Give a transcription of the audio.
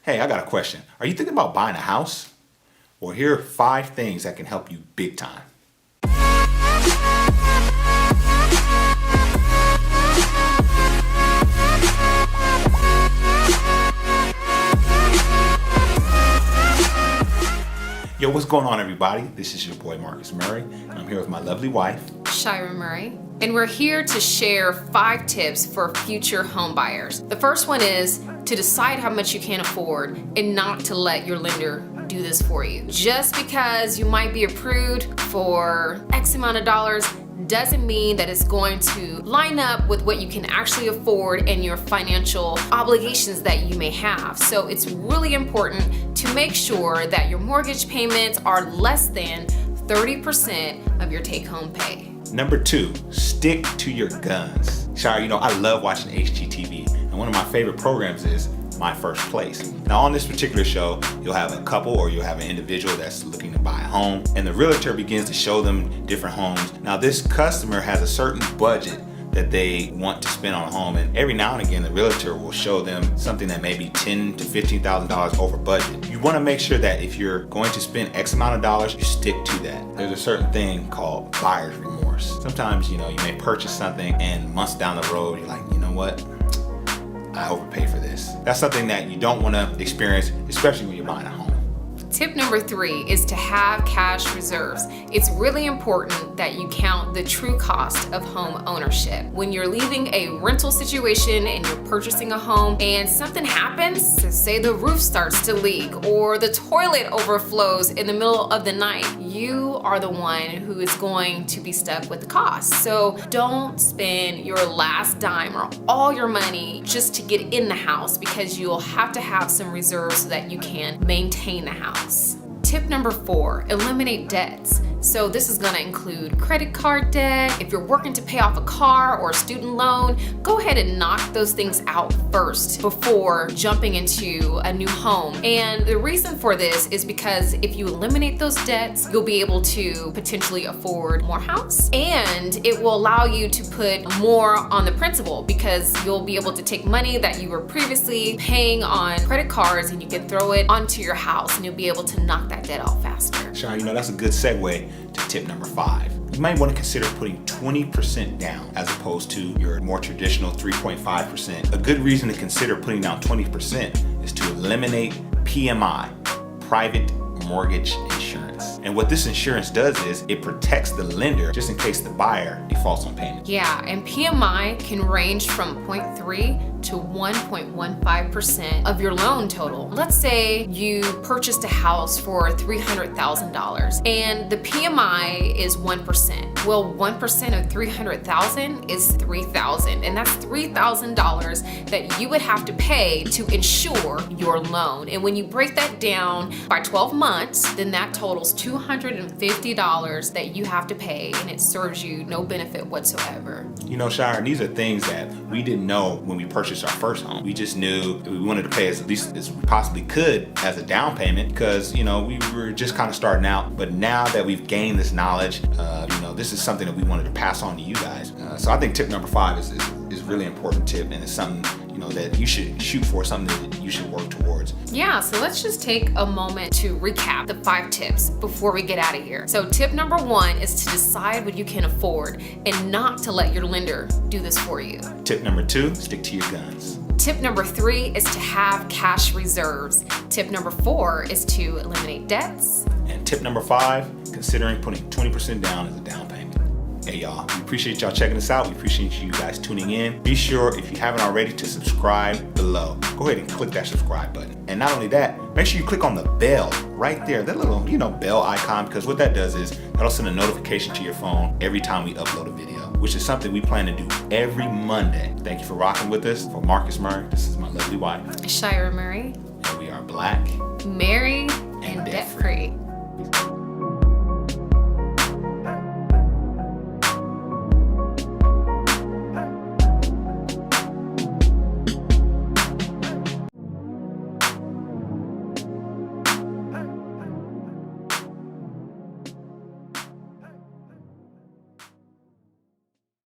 Hey, I got a question. Are you thinking about buying a house? Well, here are 5 things that can help you big time. Yo, what's going on, everybody? This is your boy Marcus Murray, and I'm here with my lovely wife, Shira Murray, and we're here to share 5 tips for future home buyers. The first one is to decide how much you can afford and not to let your lender do this for you. Just because you might be approved for X amount of dollars doesn't mean that it's going to line up with what you can actually afford and your financial obligations that you may have. So it's really important to make sure that your mortgage payments are less than 30% of your take-home pay. Number 2, stick to your guns. Shira, I love watching HGTV, and one of my favorite programs is My First Place. Now on this particular show, you'll have a couple or you'll have an individual that's looking to buy a home, and the realtor begins to show them different homes. Now this customer has a certain budget that they want to spend on a home, and every now and again the realtor will show them something that may be $10,000 to $15,000 over budget. You want to make sure that if you're going to spend X amount of dollars, you stick to that. There's a certain thing called buyer's remorse. Sometimes you may purchase something and months down the road you're like, you know what, I overpaid for this. That's something that you don't want to experience, especially when you're buying a home. Tip number 3 is to have cash reserves. It's really important that you count the true cost of home ownership. When you're leaving a rental situation and you're purchasing a home and something happens, say the roof starts to leak or the toilet overflows in the middle of the night, you are the one who is going to be stuck with the cost. So don't spend your last dime or all your money just to get in the house, because you'll have to have some reserves so that you can maintain the house. Tip number 4, eliminate debts. So this is going to include credit card debt. If you're working to pay off a car or a student loan, go ahead and knock those things out first before jumping into a new home. And the reason for this is because if you eliminate those debts, you'll be able to potentially afford more house, and it will allow you to put more on the principal, because you'll be able to take money that you were previously paying on credit cards and you can throw it onto your house, and you'll be able to knock that debt off faster. Shira, that's a good segue to tip number 5. You might want to consider putting 20% down as opposed to your more traditional 3.5%. A good reason to consider putting down 20% is to eliminate PMI, private mortgage insurance. And what this insurance does is it protects the lender just in case the buyer defaults on payment. Yeah, and PMI can range from 0.3 to 1.15% of your loan total. Let's say you purchased a house for $300,000 and the PMI is 1%. Well, 1% of $300,000 is $3,000, and that's $3,000 that you would have to pay to insure your loan. And when you break that down by 12 months, then that totals $250 that you have to pay, and it serves you no benefit whatsoever. Shira, these are things that we didn't know when we purchased our first home. We just knew we wanted to pay as least as we possibly could as a down payment, because we were just kind of starting out. But now that we've gained this knowledge, this is something that we wanted to pass on to you guys. So I think tip number 5 is really important tip, and it's something that you should shoot for, something that you should work towards. Yeah, so let's just take a moment to recap the 5 tips before we get out of here. So tip number 1 is to decide what you can afford and not to let your lender do this for you. Tip number 2, stick to your guns. Tip number 3 is to have cash reserves. Tip number 4 is to eliminate debts. And tip number 5, considering putting 20% down as a down payment. Hey y'all, we appreciate y'all checking us out. We appreciate you guys tuning in. Be sure, if you haven't already, to subscribe below. Go ahead and click that subscribe button. And not only that, make sure you click on the bell right there, that little bell icon, because what that does is that'll send a notification to your phone every time we upload a video, which is something we plan to do every Monday. Thank you for rocking with us. For Marcus Murray, this is my lovely wife, Shira Murray. and we are Black, Married, and debt-free.